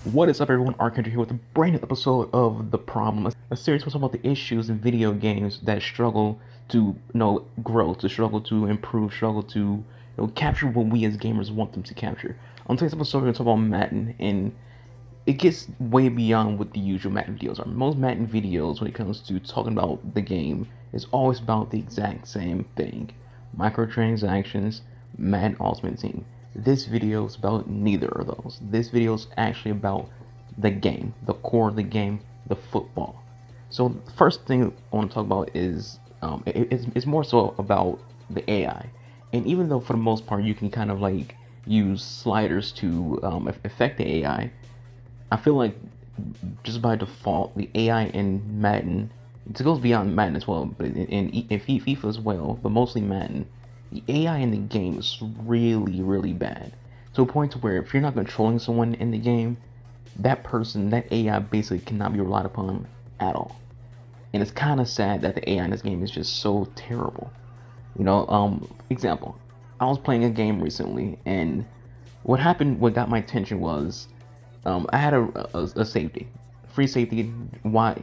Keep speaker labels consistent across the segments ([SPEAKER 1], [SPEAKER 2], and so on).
[SPEAKER 1] What is up, everyone? Archangel here with a brand new episode of The Problem, a series talking about the issues in video games that struggle to, grow, to struggle to improve, struggle to, capture what we as gamers want them to capture. On today's episode, we're going to talk about Madden, and it gets way beyond what the usual Madden videos are. Most Madden videos, when it comes to talking about the game, is always about the exact same thing: microtransactions, Madden Ultimate Team. This video is about neither of those. This video is actually about the game, the core of the game, the football. So the first thing I want to talk about is it's more so about the AI. And even though for the most part you can kind of like use sliders to affect the AI, I feel like just by default, the AI in Madden, it goes beyond Madden as well, but in FIFA as well, but mostly Madden, the AI in the game is really, really bad. To a point to where if you're not controlling someone in the game, that person, that AI basically cannot be relied upon at all. And it's kind of sad that the AI in this game is just so terrible. Example, I was playing a game recently, and what got my attention was I had a safety, free safety. Why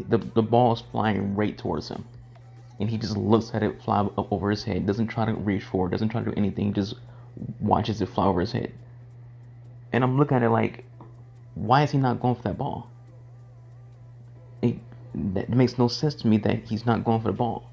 [SPEAKER 1] the ball is flying right towards him, and he just looks at it fly up over his head. Doesn't try to reach for it. Doesn't try to do anything. Just watches it fly over his head. And I'm looking at it like, why is he not going for that ball? It, that makes no sense to me that he's not going for the ball.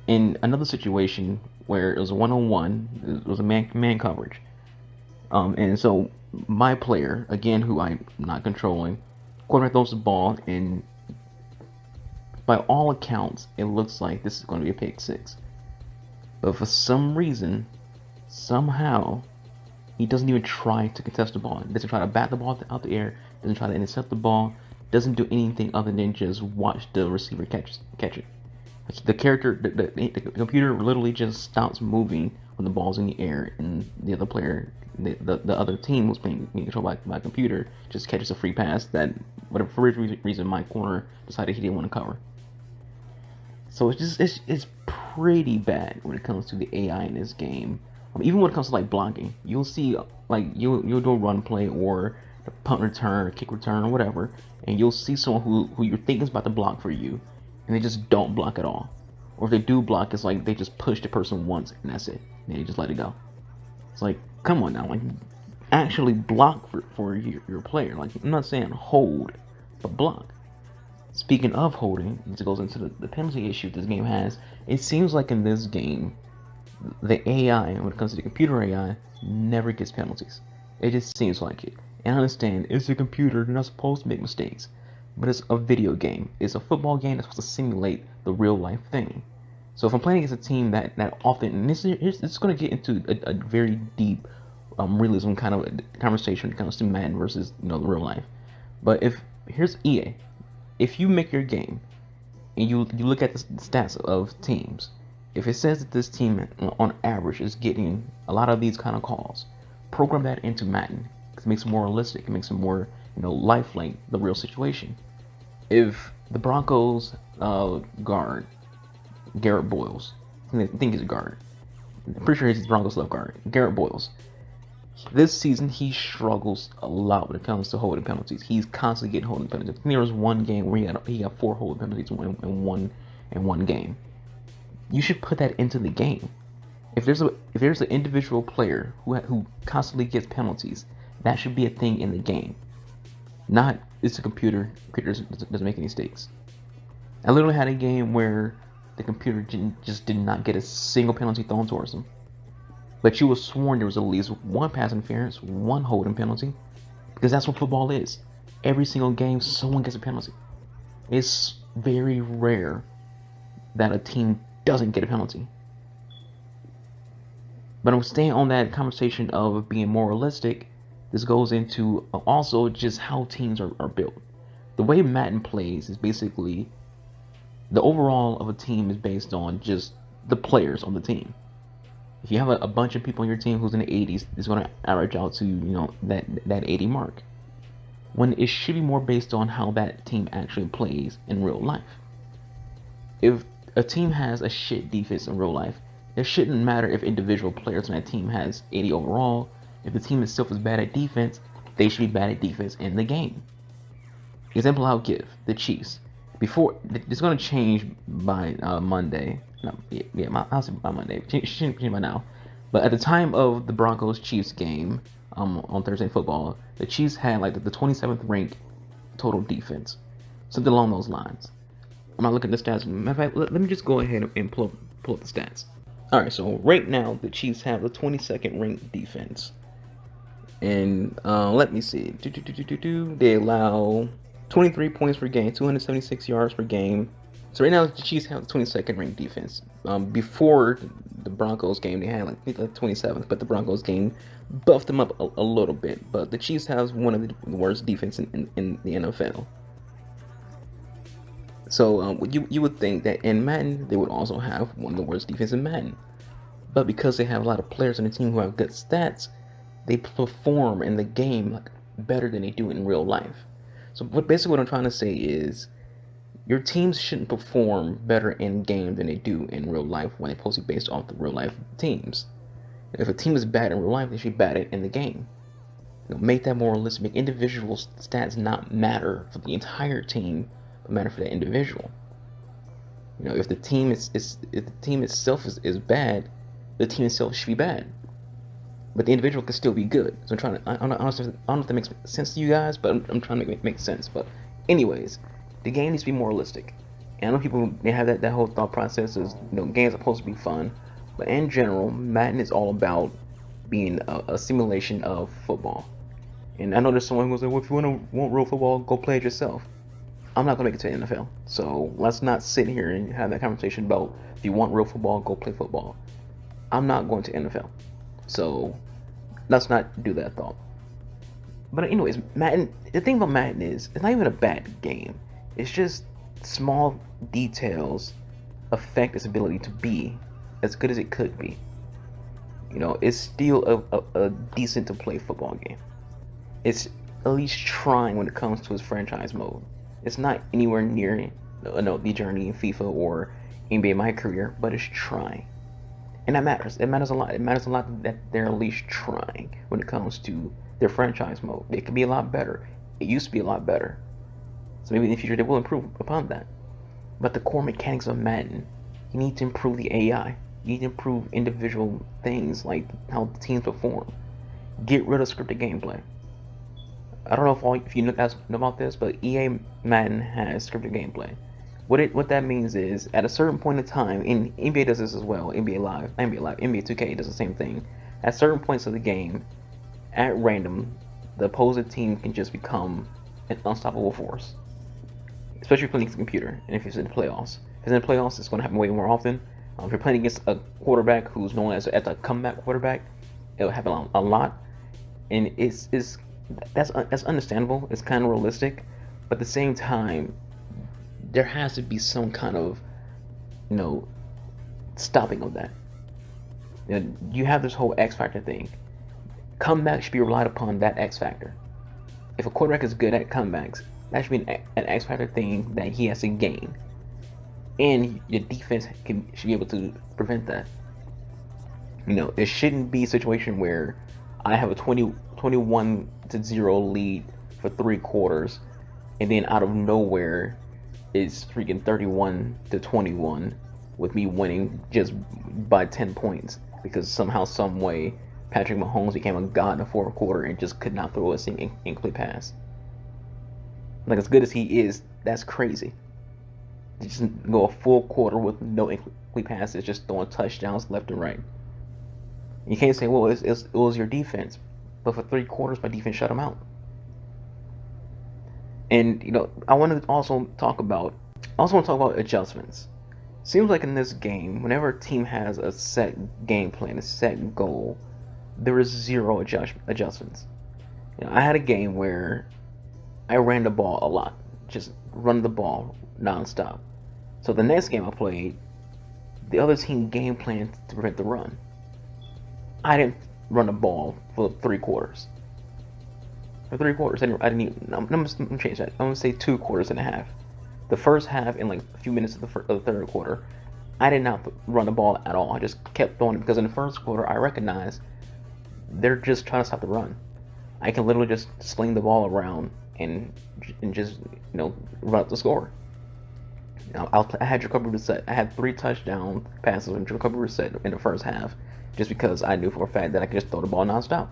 [SPEAKER 1] In another situation where it was a one-on-one, it was a man coverage. And so my player, again, who I'm not controlling, quarterback throws the ball, and by all accounts, it looks like this is going to be a pick six. But for some reason, somehow, he doesn't even try to contest the ball. He doesn't try to bat the ball out the air. Doesn't try to intercept the ball. Doesn't do anything other than just watch the receiver catch it. The computer literally just stops moving when the ball's in the air, and the other player, the other team was being controlled by computer, just catches a free pass that, whatever for reason, my corner decided he didn't want to cover. So it's pretty bad when it comes to the AI in this game. Even when it comes to like blocking, you'll see like you'll do a run play or a punt return, or kick return, or whatever, and you'll see someone who you're thinking is about to block for you, and they just don't block at all. Or if they do block, it's like they just push the person once and that's it. And they just let it go. It's like, come on now, like actually block for your player. Like, I'm not saying hold, but block. Speaking of holding, this goes into the penalty issue this game has. It seems like in this game, the AI, when it comes to the computer AI, never gets penalties. It just seems like it. And I understand, it's a computer, they're not supposed to make mistakes. But it's a video game. It's a football game that's supposed to simulate the real life thing. So if I'm playing against a team that often, and this is going to get into a very deep realism kind of conversation when it comes to Madden versus the real life. But if here's EA, if you make your game and you look at the stats of teams, if it says that this team on average is getting a lot of these kind of calls, program that into Madden. It makes it more realistic. It makes it more lifelike the real situation. If the Broncos guard Garrett Boyles, I think he's a guard. I'm pretty sure he's the Broncos left guard. Garrett Boyles. This season he struggles a lot when it comes to holding penalties. He's constantly getting holding penalties. I think there was one game where he got 4 holding penalties in one game. You should put that into the game. If there's an individual player who constantly gets penalties, that should be a thing in the game. Not it's a computer doesn't make any mistakes. I literally had a game where the computer just did not get a single penalty thrown towards him. But you were sworn there was at least one pass interference, one holding penalty, because that's what football is. Every single game, someone gets a penalty. It's very rare that a team doesn't get a penalty. But I'm staying on that conversation of being more realistic. This goes into also just how teams are built. The way Madden plays is basically the overall of a team is based on just the players on the team. If you have a bunch of people on your team who's in the 80s, it's going to average out to that 80 mark. When it should be more based on how that team actually plays in real life. If a team has a shit defense in real life, it shouldn't matter if individual players on that team has 80 overall. If the team itself is bad at defense, they should be bad at defense in the game. Example I'll give: the Chiefs. Before it's going to change by Monday. No, yeah, I'll say by Monday. Change by now. But at the time of the Broncos Chiefs game on Thursday Night Football, the Chiefs had like the 27th ranked total defense, something along those lines. I'm not looking at the stats. Matter of fact, let me just go ahead and pull up the stats. All right, so right now the Chiefs have the 22nd ranked defense, and let me see. They allow 23 points per game, 276 yards per game. So right now the Chiefs have the 22nd ranked defense. Before the Broncos game, they had like 27th, but the Broncos game buffed them up a little bit. But the Chiefs have one of the worst defense in the NFL. So you would think that in Madden they would also have one of the worst defense in Madden, but because they have a lot of players on the team who have good stats, they perform in the game like better than they do in real life. So basically what I'm trying to say is your teams shouldn't perform better in game than they do in real life when they're supposed to be based off the real life teams. If a team is bad in real life, they should be bad in the game. Make that more realistic. Make individual stats not matter for the entire team, but matter for that individual. If the team itself is bad, the team itself should be bad, but the individual can still be good. So I don't know if that makes sense to you guys, but I'm trying to make sense. But anyways, the game needs to be more realistic. And I know people, they have that whole thought process is, games are supposed to be fun, but in general, Madden is all about being a simulation of football. And I know there's someone who's like, well, if you want real football, go play it yourself. I'm not gonna make it to the NFL, so let's not sit here and have that conversation about if you want real football, go play football. I'm not going to NFL, so let's not do that thought. But anyways, Madden. The thing about Madden is it's not even a bad game. It's just small details affect its ability to be as good as it could be. It's still a decent to play football game. It's at least trying when it comes to its franchise mode. It's not anywhere near the journey in FIFA or NBA My Career, but it's trying. And that matters. It matters a lot. It matters a lot that they're at least trying when it comes to their franchise mode. It could be a lot better. It used to be a lot better. So maybe in the future they will improve upon that. But the core mechanics of Madden, you need to improve the AI. You need to improve individual things like how the teams perform. Get rid of scripted gameplay. I don't know if you guys know about this, but EA Madden has scripted gameplay. What that means is at a certain point in time, and NBA does this as well. NBA 2K does the same thing. At certain points of the game, at random, the opposing team can just become an unstoppable force. Especially if you're playing against the computer, and if it's in the playoffs. If it's in the playoffs, it's going to happen way more often. If you're playing against a quarterback who's known as a comeback quarterback, it'll happen a lot, and that's understandable. It's kind of realistic, but at the same time, there has to be some kind of, stopping of that. You have this whole X factor thing. Comeback should be relied upon that X factor. If a quarterback is good at comebacks, that should be an X factor thing that he has to gain, and your defense should be able to prevent that. It shouldn't be a situation where I have a 21-0 lead for 3 quarters, and then out of nowhere it's freaking 31-21 with me winning just by 10 points because somehow, some way, Patrick Mahomes became a god in the fourth quarter and just could not throw a single incomplete pass. Like, as good as he is, that's crazy. Just go a full quarter with no incomplete passes, just throwing touchdowns left and right. You can't say, well, it was your defense, but for 3 quarters, my defense shut him out. And I want to also talk about adjustments. Seems like in this game, whenever a team has a set game plan, a set goal, there is zero adjustments. I had a game where I ran the ball a lot, just run the ball nonstop. So the next game I played, the other team game planned to prevent the run. I didn't run the ball for 3 quarters. For 3 quarters, I didn't even. I'm gonna change that. I'm gonna say 2 quarters and a half. The first half, in like a few minutes of the third quarter, I did not run the ball at all. I just kept throwing it because in the first quarter, I recognized they're just trying to stop the run. I can literally just sling the ball around and just run up the score. I had Jacoby Brissett. I had 3 touchdown passes with Jacoby Brissett in the first half, just because I knew for a fact that I could just throw the ball nonstop.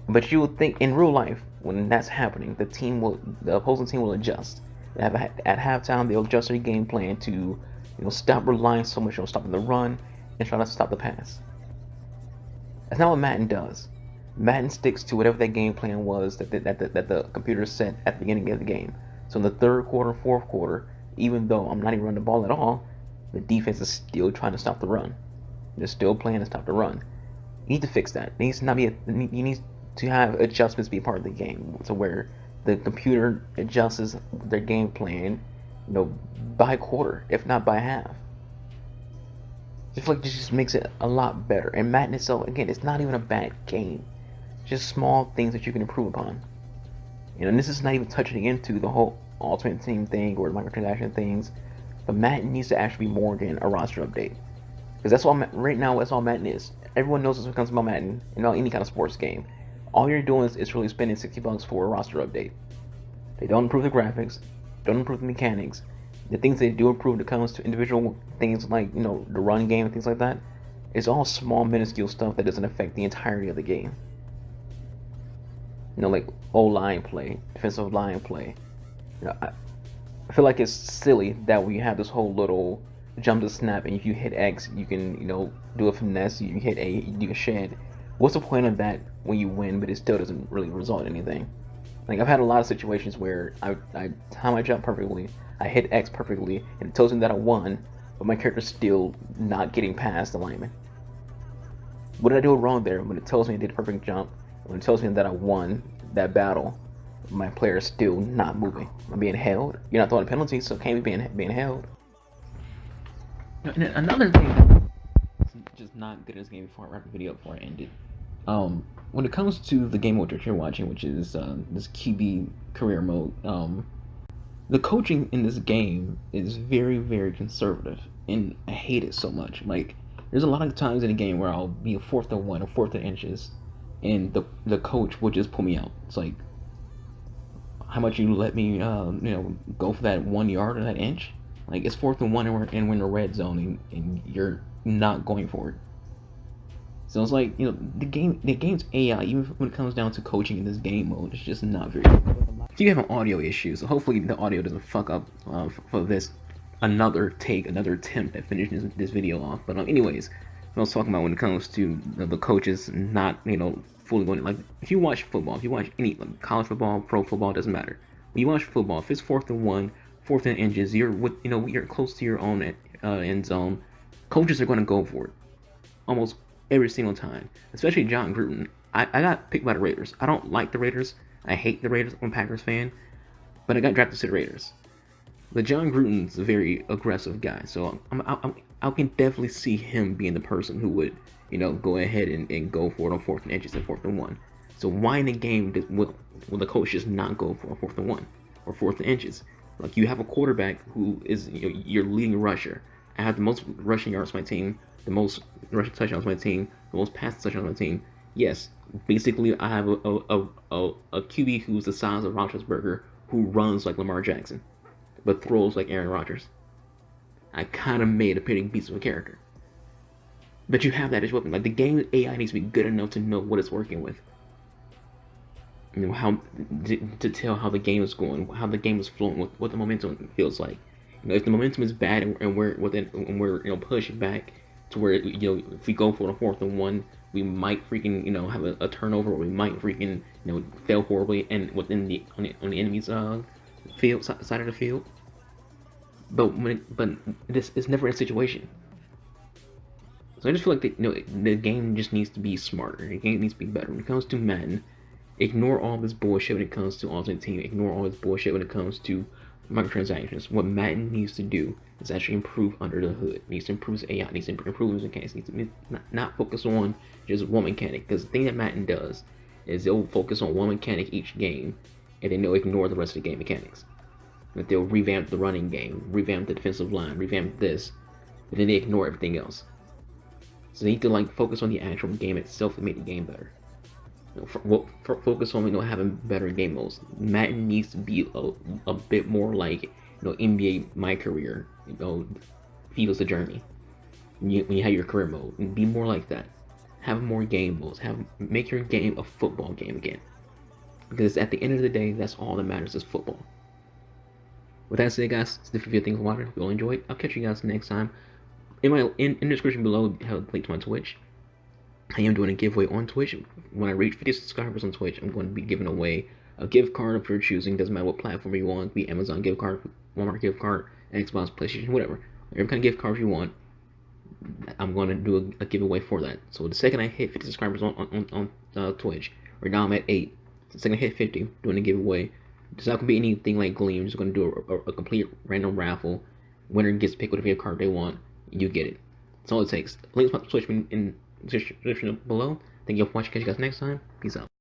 [SPEAKER 1] But you would think in real life, when that's happening, the opposing team will adjust. At halftime, they'll adjust their game plan to, stop relying so much on stopping the run and try to stop the pass. That's not what Madden does. Madden sticks to whatever that game plan was that the computer set at the beginning of the game. So in the third quarter, fourth quarter, even though I'm not even running the ball at all, the defense is still trying to stop the run. They're still playing to stop the run. You need to fix that. It needs to not be. You need to have adjustments be part of the game, to where the computer adjusts their game plan, by quarter, if not by half. I feel like this just makes it a lot better. And Madden itself, again, it's not even a bad game. It's just small things that you can improve upon. And this is not even touching into the whole Ultimate Team thing or microtransaction things. But Madden needs to actually be more than a roster update. Because that's all right now. That's all Madden is. Everyone knows this when it comes about Madden and about any kind of sports game. All you're doing is really spending $60 for a roster update. They don't improve the graphics, don't improve the mechanics. The things they do improve when it comes to individual things like the run game and things like that, it's all small, minuscule stuff that doesn't affect the entirety of the game. Like O-line play, defensive line play. I feel like it's silly that we have this whole little jump to snap, and if you hit X, you can do a finesse. You hit A, you do a shed. What's the point of that when you win, but it still doesn't really result in anything? Like, I've had a lot of situations where I time my jump perfectly, I hit X perfectly, and it tells me that I won, but my character's still not getting past the lineman. What did I do wrong there when it tells me I did a perfect jump, when it tells me that I won that battle, my player is still not moving? I'm being held. You're not throwing a penalty, so it can't be being held. And another thing that's just not good in this game before I wrap the video before I end it. When it comes to the game mode that you're watching, which is this QB career mode, the coaching in this game is very, very conservative, and I hate it so much. Like, there's a lot of times in a game where I'll be a 4th and 1 or 4th and inches, and the coach will just pull me out. It's like, how much you let me, go for that 1 yard or that inch? Like, it's 4th and 1 and we're in the red zone, and you're not going for it. So it's like, the game's AI, even when it comes down to coaching in this game mode, it's just not very good. So you have an audio issue, so hopefully the audio doesn't fuck up for this another attempt at finishing this video off. But anyways, I was talking about when it comes to the coaches not, fully going, like, if you watch football, if you watch any college football, pro football, doesn't matter. When you watch football, if it's 4th and 1, 4th and inches, you're close to your own end zone, coaches are going to go for it almost every single time. Especially John Gruden. I got picked by the Raiders. I don't like the Raiders. I hate the Raiders. I'm a Packers fan, but I got drafted to the Raiders. But John Gruden's a very aggressive guy, so I can definitely see him being the person who would, go ahead and go for it on 4th and inches and 4th and 1. So why in the game will the coach just not go for a 4th and 1 or 4th and inches? Like, you have a quarterback who is your leading rusher. I have the most rushing yards on my team, the most rushing touchdowns on my team, the most passing touchdowns on my team. Yes, basically I have a QB who's the size of Roethlisberger, who runs like Lamar Jackson, but throws like Aaron Rodgers. I kind of made a pretty piece of a character. But you have that as weapon. Like, the game AI needs to be good enough to know what it's working with. How to tell how the game is going, how the game is flowing, what the momentum feels like. If the momentum is bad and we're pushing back to where if we go for a 4th and 1, we might freaking have a turnover, or we might freaking fail horribly and on the enemy's field side of the field. But this is never a situation. So I just feel like the game just needs to be smarter. The game needs to be better when it comes to Madden. Ignore all this bullshit when it comes to Ultimate Team. Ignore all this bullshit when it comes to microtransactions. What Madden needs to do is actually improve under the hood. It needs to improve his AI. It needs to improve his mechanics. It needs to not focus on just one mechanic. Because the thing that Madden does is they'll focus on one mechanic each game, and then they'll ignore the rest of the game mechanics. That they'll revamp the running game, revamp the defensive line, revamp this, but then they ignore everything else. So they need to focus on the actual game itself and make the game better. Focus on having better game modes. Madden needs to be a bit more like NBA My Career. FIFA's the journey. When you have your career mode, be more like that. Have more game modes. Make your game a football game again. Because at the end of the day, that's all that matters is football. With that said, guys, it's the 50 things water. If you all enjoyed, I'll catch you guys next time. In the description below, I have a link to my Twitch. I am doing a giveaway on Twitch. When I reach 50 subscribers on Twitch, I'm going to be giving away a gift card of your choosing. Doesn't matter what platform you want. It could be Amazon gift card, Walmart gift card, Xbox, PlayStation, whatever. Every kind of gift card you want, I'm going to do a giveaway for that. So the second I hit 50 subscribers on Twitch, or now I'm at 8. The second I hit 50, doing a giveaway. It's not going to be anything like Gleam. I'm just going to do a complete random raffle. Winner gets picked whatever card they want. You get it. That's all it takes. Links to my Twitch in the description below. Thank you for watching. Catch you guys next time. Peace out.